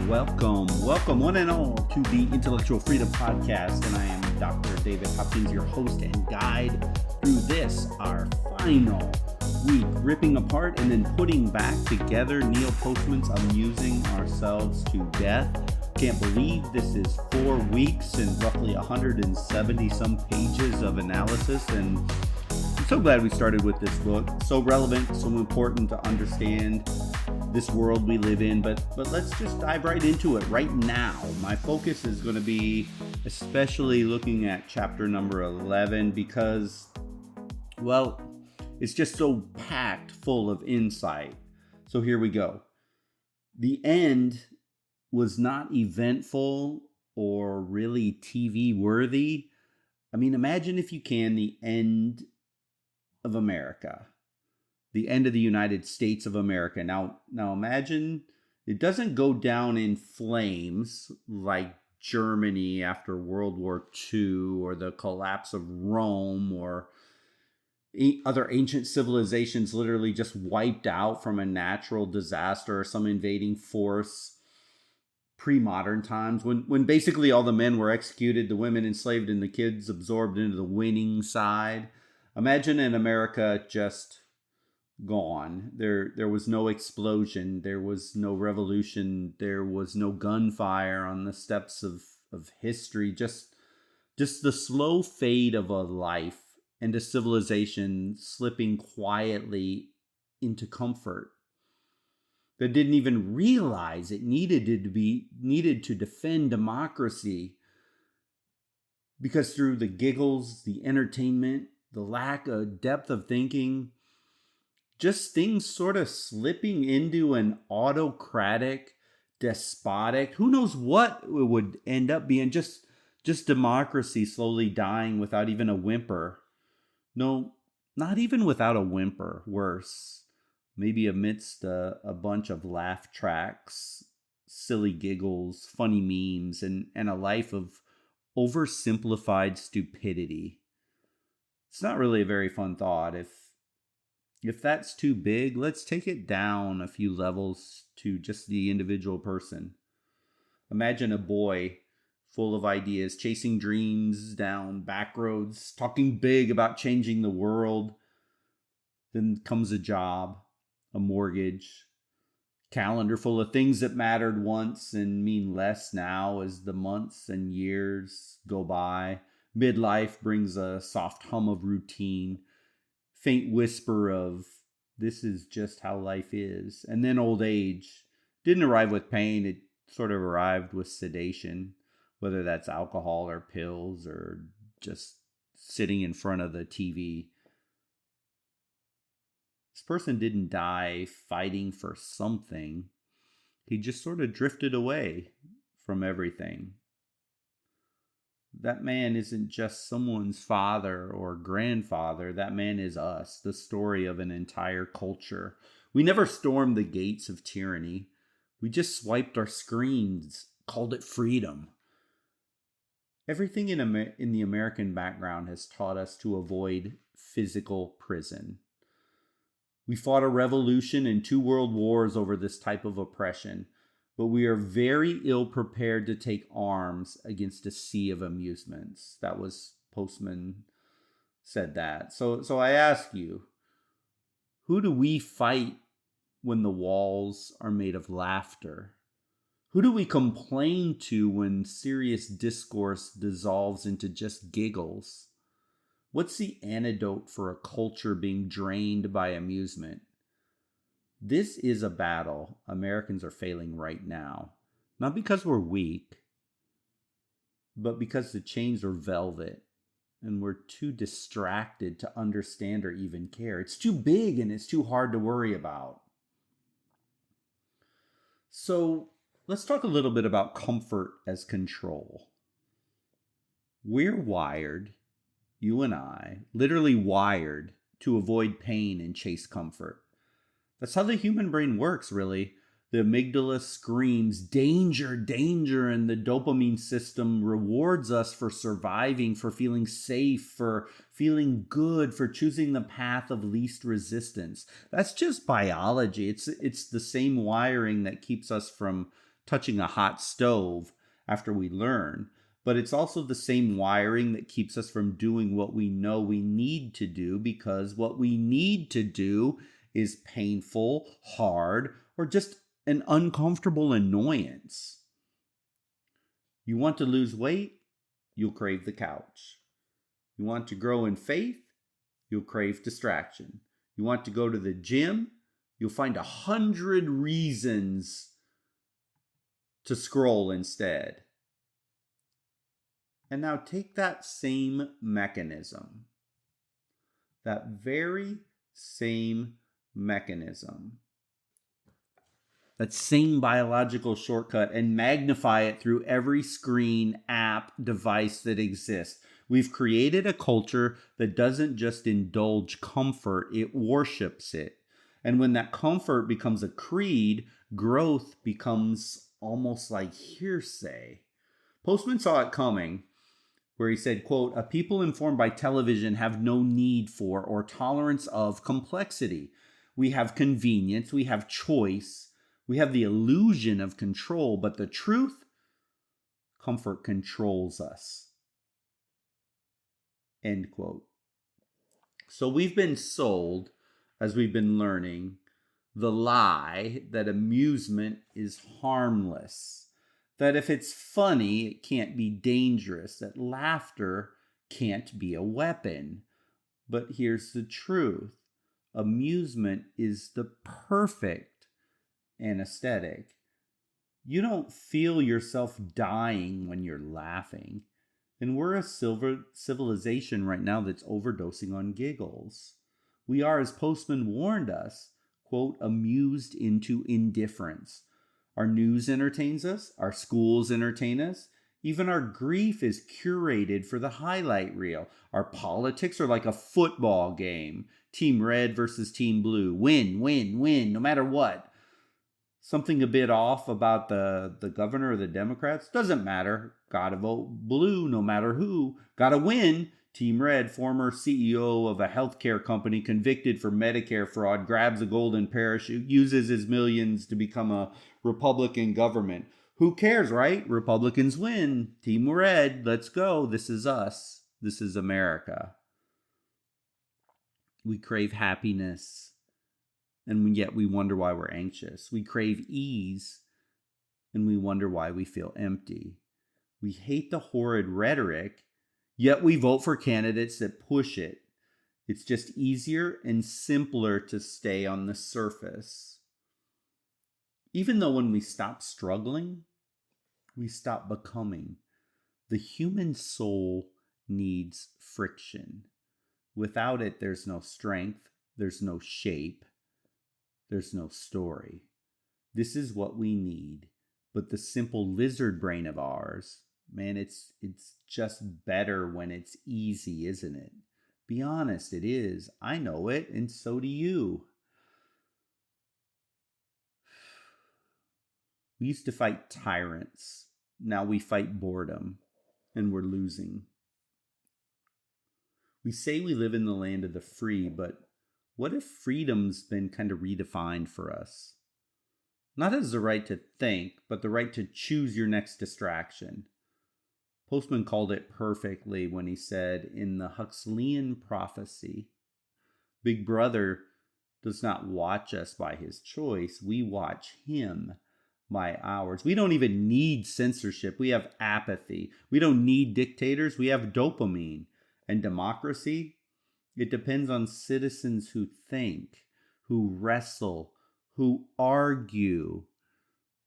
Welcome one and all to the Intellectual Freedom Podcast, and I am Dr. David Hopkins, your host and guide through this, our final week, ripping apart and then putting back together Neil Postman's Amusing Ourselves to Death. Can't believe this is 4 weeks and roughly 170 some pages of analysis, and I'm so glad we started with this book. So relevant, so important to understand this world we live in, but let's just dive right into it right now. My focus is going to be especially looking at chapter number 11 because, well, it's just so packed full of insight. So here we go. The end was not eventful or really TV worthy. I mean, imagine if you can the end of America. The end of the United States of America. Now imagine it doesn't go down in flames like Germany after World War II or the collapse of Rome or other ancient civilizations literally just wiped out from a natural disaster or some invading force pre-modern times when basically all the men were executed, the women enslaved, and the kids absorbed into the winning side. Imagine in America just gone. There was no explosion. There was no revolution. There was no gunfire on the steps of history. Just the slow fade of a life and a civilization slipping quietly into comfort that didn't even realize it needed to defend democracy, because through the giggles, the entertainment, the lack of depth of thinking, just things sort of slipping into an autocratic, despotic, who knows what it would end up being, just democracy slowly dying without even a whimper. No, not even without a whimper. Worse, maybe amidst a bunch of laugh tracks, silly giggles, funny memes, and a life of oversimplified stupidity. It's not really a very fun thought. If that's too big, let's take it down a few levels to just the individual person. Imagine a boy full of ideas, chasing dreams down back roads, talking big about changing the world. Then comes a job, a mortgage, calendar full of things that mattered once and mean less now as the months and years go by. Midlife brings a soft hum of routine, faint whisper of, this is just how life is. And then old age didn't arrive with pain. It sort of arrived with sedation, whether that's alcohol or pills or just sitting in front of the TV. This person didn't die fighting for something. He just sort of drifted away from everything. That man isn't just someone's father or grandfather. That man is us, the story of an entire culture. We never stormed the gates of tyranny. We just swiped our screens, called it freedom. Everything in the American background has taught us to avoid physical prison. We fought a revolution and 2 world wars over this type of oppression, but we are very ill prepared to take arms against a sea of amusements. That was Postman said that. So I ask you, who do we fight when the walls are made of laughter? Who do we complain to when serious discourse dissolves into just giggles? What's the antidote for a culture being drained by amusement? This is a battle Americans are failing right now, not because we're weak, but because the chains are velvet and we're too distracted to understand or even care. It's too big and it's too hard to worry about. So let's talk a little bit about comfort as control. We're wired, you and I, literally wired to avoid pain and chase comfort. That's how the human brain works, really. The amygdala screams, danger, danger, and the dopamine system rewards us for surviving, for feeling safe, for feeling good, for choosing the path of least resistance. That's just biology. It's the same wiring that keeps us from touching a hot stove after we learn, but it's also the same wiring that keeps us from doing what we know we need to do, because what we need to do is painful, hard, or just an uncomfortable annoyance. You want to lose weight? You'll crave the couch. You want to grow in faith? You'll crave distraction. You want to go to the gym? You'll find 100 reasons to scroll instead. And now take that same mechanism, that very same mechanism, that same biological shortcut, and magnify it through every screen, app, device that exists. We've created a culture that doesn't just indulge comfort, it worships it. And when that comfort becomes a creed, growth becomes almost like hearsay. Postman saw it coming, where he said, quote, "A people informed by television have no need for or tolerance of complexity. We have convenience, we have choice, we have the illusion of control, but the truth, comfort controls us." End quote. So we've been sold, as we've been learning, the lie that amusement is harmless, that if it's funny, it can't be dangerous, that laughter can't be a weapon. But here's the truth. Amusement is the perfect anesthetic. You don't feel yourself dying when you're laughing. And we're a civilization right now that's overdosing on giggles. We are, as Postman warned us, quote, amused into indifference. Our news entertains us, our schools entertain us, even our grief is curated for the highlight reel. Our politics are like a football game. Team red versus team blue. Win, win, win, no matter what. Something a bit off about the governor of the Democrats? Doesn't matter. Gotta vote blue no matter who. Gotta win. Team red, former CEO of a healthcare company convicted for Medicare fraud, grabs a golden parachute, uses his millions to become a Republican government. Who cares, right? Republicans win. Team red, let's go. This is us. This is America. We crave happiness, and yet we wonder why we're anxious. We crave ease, and we wonder why we feel empty. We hate the horrid rhetoric, yet we vote for candidates that push it. It's just easier and simpler to stay on the surface. Even though when we stop struggling, we stop becoming. The human soul needs friction. Without it, there's no strength, there's no shape, there's no story. This is what we need. But the simple lizard brain of ours, man, it's just better when it's easy, isn't it? Be honest, it is. I know it, and so do you. We used to fight tyrants. Now we fight boredom, and we're losing. We say we live in the land of the free, but what if freedom's been kind of redefined for us? Not as the right to think, but the right to choose your next distraction. Postman called it perfectly when he said, in the Huxleyan prophecy, Big Brother does not watch us by his choice. We watch him by ours. We don't even need censorship. We have apathy. We don't need dictators. We have dopamine. And democracy, it depends on citizens who think, who wrestle, who argue,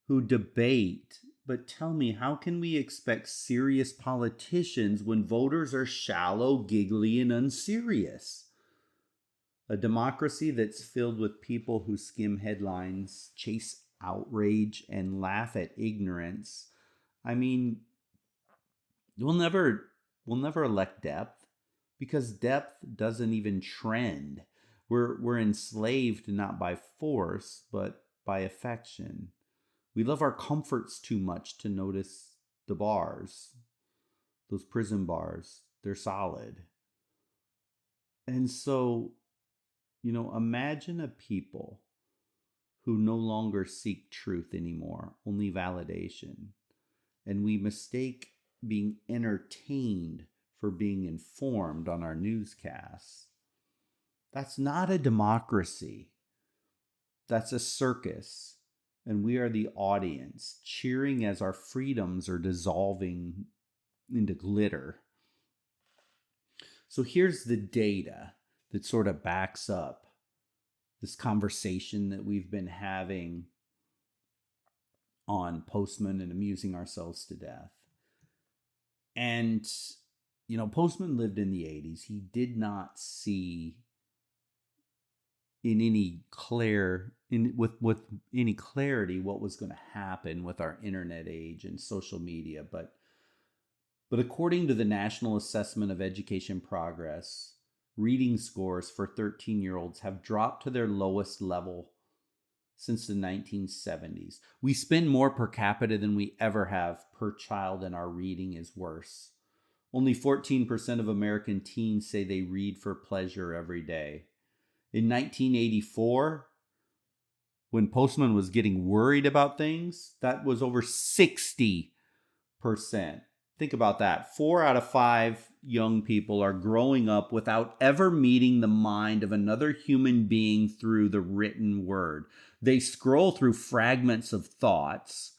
who debate. But tell me, how can we expect serious politicians when voters are shallow, giggly, and unserious? A democracy that's filled with people who skim headlines, chase outrage, and laugh at ignorance. I mean, we'll never elect depth, because depth doesn't even trend. We're enslaved not by force, but by affection. We love our comforts too much to notice the bars, those prison bars. They're solid. And so, imagine a people who no longer seek truth anymore, only validation. And we mistake being entertained for being informed on our newscasts. That's not a democracy. That's a circus. And we are the audience, cheering as our freedoms are dissolving into glitter. So here's the data that sort of backs up this conversation that we've been having on Postman and amusing ourselves to death. And, Postman lived in the 80s. He did not see with any clarity what was going to happen with our internet age and social media. But according to the National Assessment of Education Progress, reading scores for 13-year-olds have dropped to their lowest level since the 1970s. We spend more per capita than we ever have per child, and our reading is worse. Only 14% of American teens say they read for pleasure every day. In 1984, when Postman was getting worried about things, that was over 60%. Think about that. 4 out of 5 young people are growing up without ever meeting the mind of another human being through the written word. They scroll through fragments of thoughts,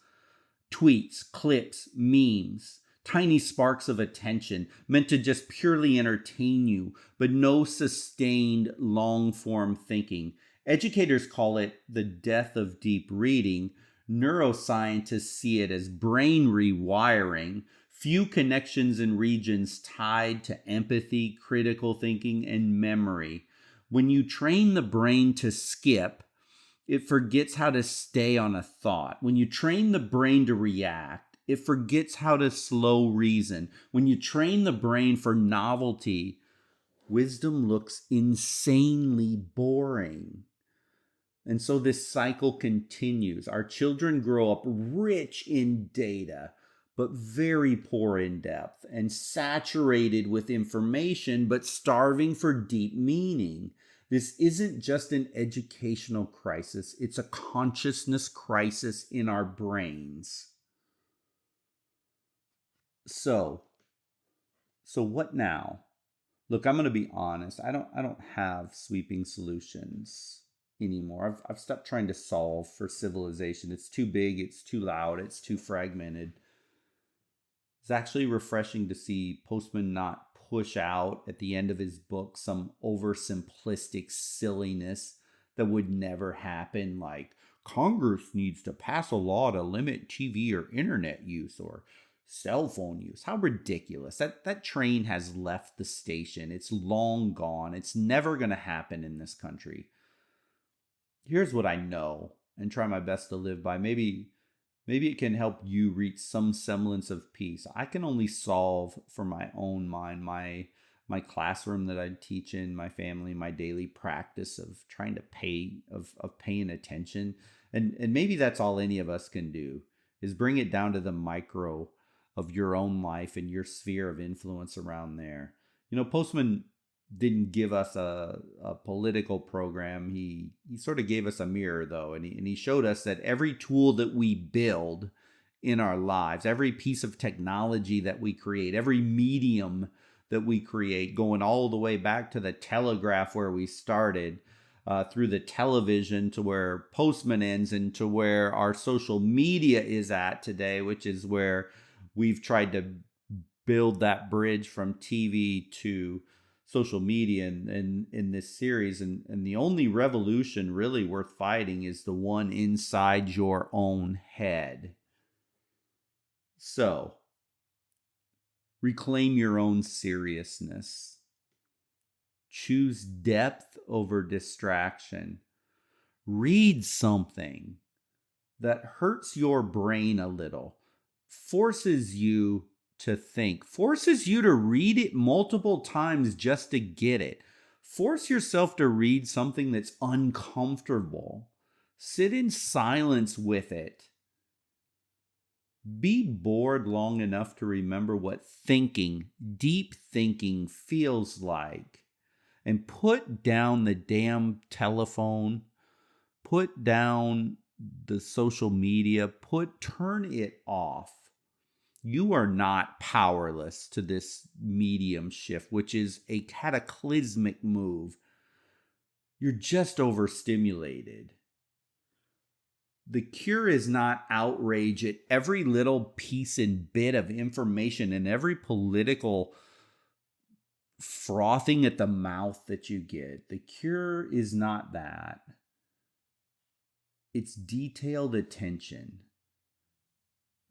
tweets, clips, memes, tiny sparks of attention meant to just purely entertain you, but no sustained long-form thinking. Educators call it the death of deep reading. Neuroscientists see it as brain rewiring. Few connections and regions tied to empathy, critical thinking, and memory. When you train the brain to skip, it forgets how to stay on a thought. When you train the brain to react, it forgets how to slow reason. When you train the brain for novelty, wisdom looks insanely boring. And so this cycle continues. Our children grow up rich in data, but very poor in depth, and saturated with information, but starving for deep meaning. This isn't just an educational crisis, it's a consciousness crisis in our brains. So what now? Look, I'm going to be honest. I don't have sweeping solutions anymore. I've stopped trying to solve for civilization. It's too big, it's too loud, it's too fragmented. It's actually refreshing to see Postman not push out at the end of his book some oversimplistic silliness that would never happen, like Congress needs to pass a law to limit TV or internet use or cell phone use. How ridiculous. That train has left the station. It's long gone. It's never going to happen in this country. Here's what I know and try my best to live by. Maybe it can help you reach some semblance of peace. I can only solve for my own mind, my classroom that I teach in, my family, my daily practice of trying to paying attention. And maybe that's all any of us can do, is bring it down to the micro of your own life and your sphere of influence around there. Postman didn't give us a political program. He sort of gave us a mirror, though, and he showed us that every tool that we build in our lives, every piece of technology that we create, every medium that we create, going all the way back to the telegraph where we started, through the television to where Postman ends, and to where our social media is at today, which is where we've tried to build that bridge from TV to social media in this series. And the only revolution really worth fighting is the one inside your own head. So, reclaim your own seriousness. Choose depth over distraction. Read something that hurts your brain a little, forces you to think, forces you to read it multiple times just to get it. Force yourself to read something that's uncomfortable. Sit in silence with it. Be bored long enough to remember what thinking, deep thinking, feels like. And put down the damn telephone. Put down the social media, turn it off. You are not powerless to this medium shift, which is a cataclysmic move. You're just overstimulated. The cure is not outrage at every little piece and bit of information and every political frothing at the mouth that you get. The cure is not that. It's detailed attention.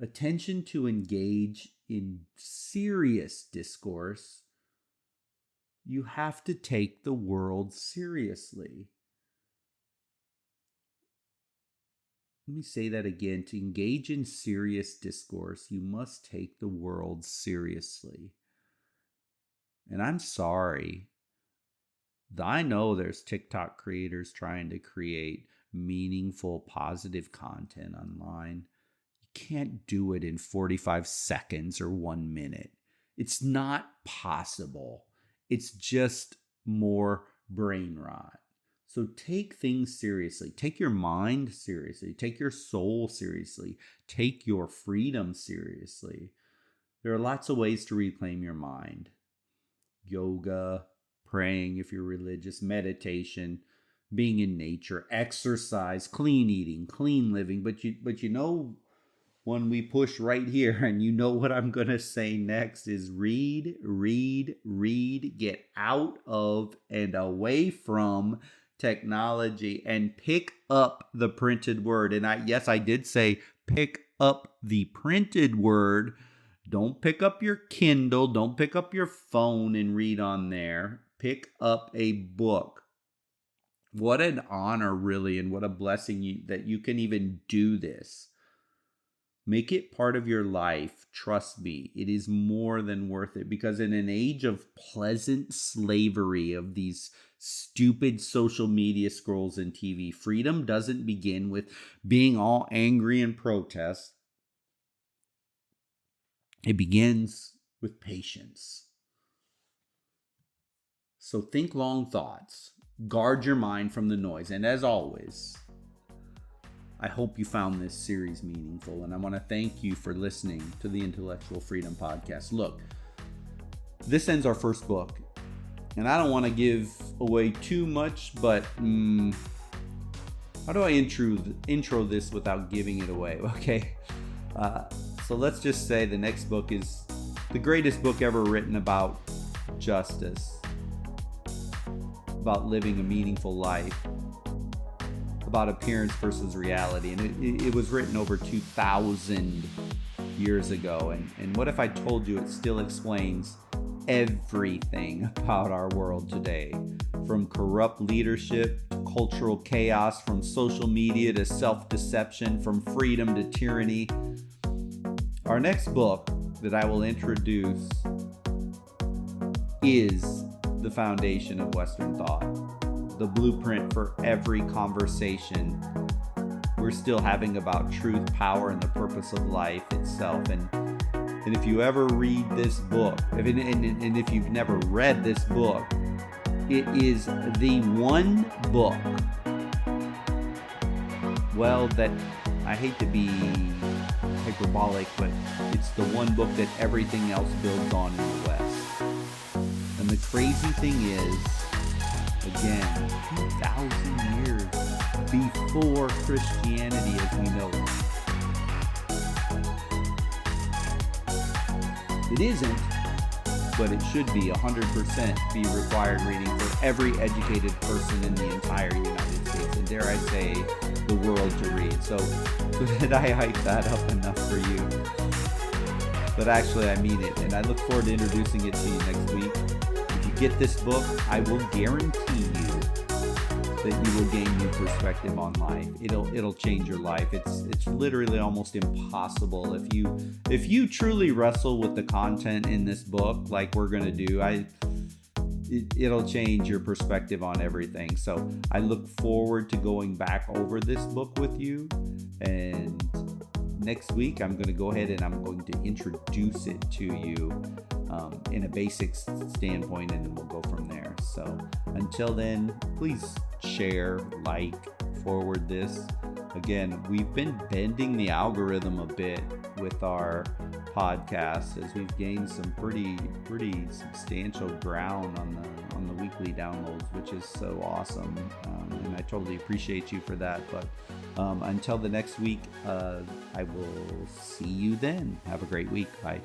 Attention to engage in serious discourse. You have to take the world seriously. Let me say that again. To engage in serious discourse, you must take the world seriously. And I'm sorry. I know there's TikTok creators trying to create meaningful, positive content online. You can't do it in 45 seconds or 1 minute. It's not possible. It's just more brain rot. So take things seriously. Take your mind seriously. Take your soul seriously. Take your freedom seriously. There are lots of ways to reclaim your mind. Yoga, praying if you're religious, meditation, being in nature, exercise, clean eating, clean living. But you know, when we push right here, and you know what I'm going to say next is read, get out of and away from technology and pick up the printed word. And I did say pick up the printed word. Don't pick up your Kindle. Don't pick up your phone and read on there. Pick up a book. What an honor, really, and what a blessing that you can even do this. Make it part of your life. Trust me, it is more than worth it, because in an age of pleasant slavery of these stupid social media scrolls and TV, freedom doesn't begin with being all angry and protest. It begins with patience. So think long thoughts. Guard your mind from the noise. And as always, I hope you found this series meaningful, and I want to thank you for listening to the Intellectual Freedom Podcast. Look, this ends our first book, and I don't want to give away too much, but how do I intro this without giving it away? Okay, so let's just say the next book is the greatest book ever written about justice, about living a meaningful life, about appearance versus reality. And it was written over 2,000 years ago. And what if I told you it still explains everything about our world today? From corrupt leadership to cultural chaos, from social media to self-deception, from freedom to tyranny. Our next book that I will introduce is the foundation of Western thought. The blueprint for every conversation we're still having about truth, power, and the purpose of life itself. And if you ever read this book, and if you've never read this book, it is the one book, well, that I hate to be hyperbolic, but it's the one book that everything else builds on in the West. And the crazy thing is, again, 2,000 years before Christianity as we know it. It isn't, but it should be 100% be required reading for every educated person in the entire United States, and dare I say, the world to read. So did I hype that up enough for you? But actually, I mean it, and I look forward to introducing it to you next week. If you get this book, I will guarantee you that you will gain new perspective on life. It'll change your life. It's literally almost impossible if you truly wrestle with the content in this book like we're gonna do. It'll change your perspective on everything. So I look forward to going back over this book with you. And next week, I'm going to go ahead and I'm going to introduce it to you in a basic standpoint, and then we'll go from there. So until then, please share, like, forward this. Again, we've been bending the algorithm a bit with our podcast as we've gained some pretty substantial ground on the weekly downloads, which is so awesome, and I totally appreciate you for that. But until the next week, I will see you then. Have a great week. Bye.